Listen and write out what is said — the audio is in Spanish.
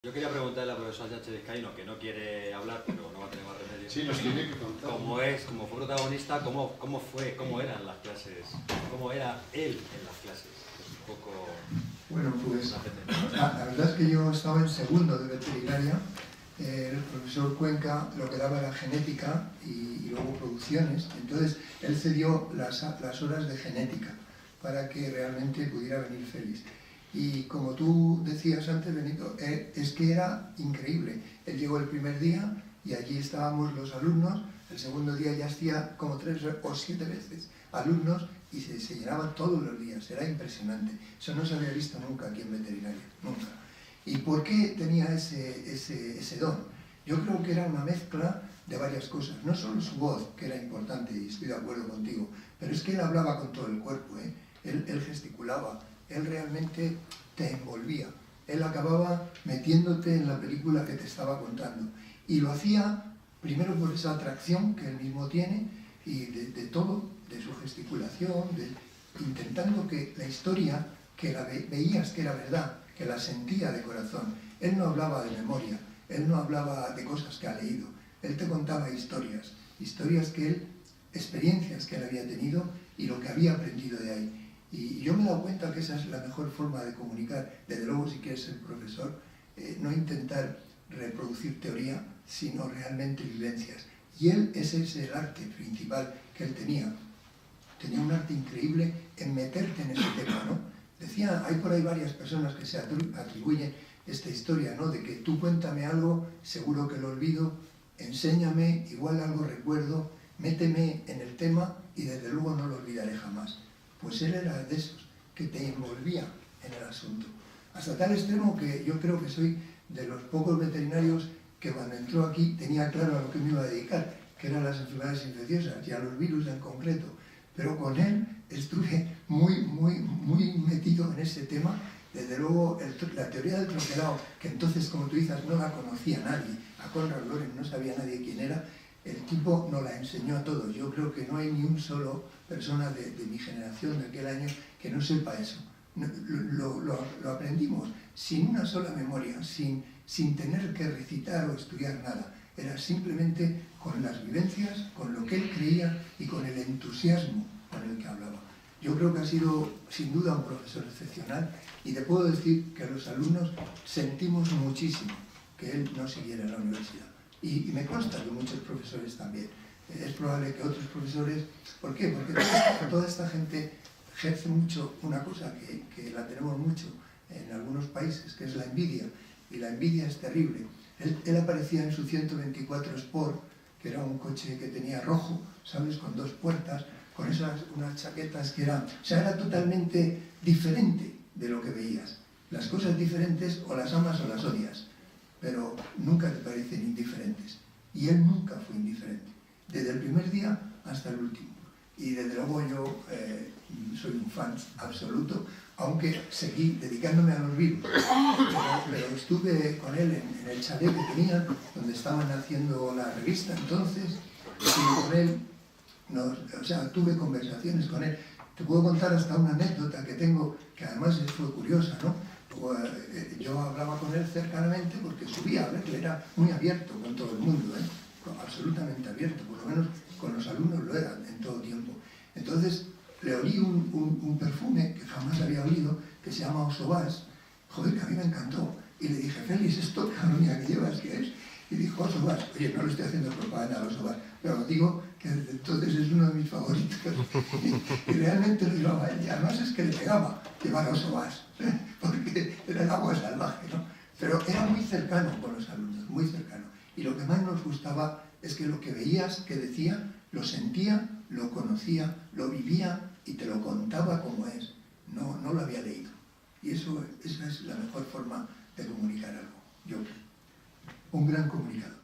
Yo quería preguntarle a la profesora Sánchez Vizcaíno, que no quiere hablar, pero no va a tener más remedio. Sí, nos tiene que contar. Como fue protagonista, cómo eran las clases, cómo era él en las clases. Es un poco... Bueno, pues la verdad es que yo estaba en segundo de veterinaria. El profesor Cuenca lo que daba era genética y luego producciones. Entonces él cedió las horas de genética para que realmente pudiera venir Félix. Y como tú decías antes, Benito, es que era increíble. Él llegó el primer día y allí estábamos los alumnos. El segundo día ya hacía como 3 o 7 veces alumnos y se llenaban todos los días. Era impresionante. Eso no se había visto nunca aquí en veterinaria, nunca. ¿Y por qué tenía ese don? Yo creo que era una mezcla de varias cosas. No solo su voz, que era importante, y estoy de acuerdo contigo, pero es que él hablaba con todo el cuerpo, ¿eh? Él gesticulaba, él realmente te envolvía. Él acababa metiéndote en la película que te estaba contando. Y lo hacía primero por esa atracción que él mismo tiene y de todo, de su gesticulación, intentando que la historia, que la veías que era verdad, que la sentía de corazón. Él no hablaba de memoria, él no hablaba de cosas que ha leído, él te contaba historias que él, experiencias que él había tenido y lo que había aprendido de ahí. Y yo me he dado cuenta que esa es la mejor forma de comunicar. Desde luego, si quieres ser profesor, no intentar reproducir teoría, sino realmente vivencias. Y ese es el arte principal que él tenía. Tenía un arte increíble en meterte en ese tema, ¿no? Decía, hay por ahí varias personas que se atribuyen esta historia, ¿no? De que tú cuéntame algo, seguro que lo olvido, enséñame, igual algo recuerdo, méteme en el tema y desde luego no lo olvidaré jamás. Pues él era de esos que te envolvía en el asunto. Hasta tal extremo que yo creo que soy de los pocos veterinarios que cuando entró aquí tenía claro a lo que me iba a dedicar, que eran las enfermedades infecciosas y a los virus en concreto. Pero con él estuve muy metido en ese tema. Desde luego, la teoría del troquelado, que entonces, como tú dices, no la conocía nadie, a Konrad Lorenz no sabía nadie quién era, el tipo nos la enseñó a todos. Yo creo que no hay ni un solo persona de mi generación, de aquel año, que no sepa eso. Lo aprendimos sin una sola memoria, sin tener que recitar o estudiar nada. Era simplemente con las vivencias, con lo que él creía y con el entusiasmo con el que hablaba. Yo creo que ha sido, sin duda, un profesor excepcional y te puedo decir que los alumnos sentimos muchísimo que él no siguiera en la universidad. Y me consta que muchos profesores también. Es probable que otros profesores... ¿Por qué? Porque toda esta gente ejerce mucho una cosa que la tenemos mucho en algunos países, que es la envidia. Y la envidia es terrible. Él aparecía en su 124 Sport, que era un coche que tenía rojo, ¿sabes?, con 2 puertas, con unas chaquetas que eran... O sea, era totalmente diferente de lo que veías. Las cosas diferentes o las amas o las odias, pero nunca te parecen indiferentes. Y él nunca fue indiferente, desde el primer día hasta el último. Y desde luego yo soy un fan absoluto, aunque seguí dedicándome a los virus. Pero estuve con él en el chalet que tenían, donde estaban haciendo la revista entonces, y con él, tuve conversaciones con él. Te puedo contar hasta una anécdota que tengo, que además fue curiosa, ¿no? Yo hablaba con él cercanamente porque subía a verle, era muy abierto con todo el mundo, absolutamente abierto, por lo menos con los alumnos lo era en todo tiempo. Entonces le olí un perfume que jamás había olido, que se llama Osobas, joder, que a mí me encantó. Y le dije, Félix, ¿esto calonia que llevas qué es? Y dijo, Osobas. Oye, no le estoy haciendo propaganda a Osobas, pero digo que desde entonces es uno de mis favoritos. Y realmente lo llevaba él, y además es que le pegaba llevar Osobas, porque era el agua salvaje, ¿no? Pero era muy cercano con los alumnos, muy cercano. Y lo que más nos gustaba es que lo que veías, que decía, lo sentía, lo conocía, lo vivía y te lo contaba como es. No lo había leído. Y esa es la mejor forma de comunicar algo. Yo, un gran comunicador.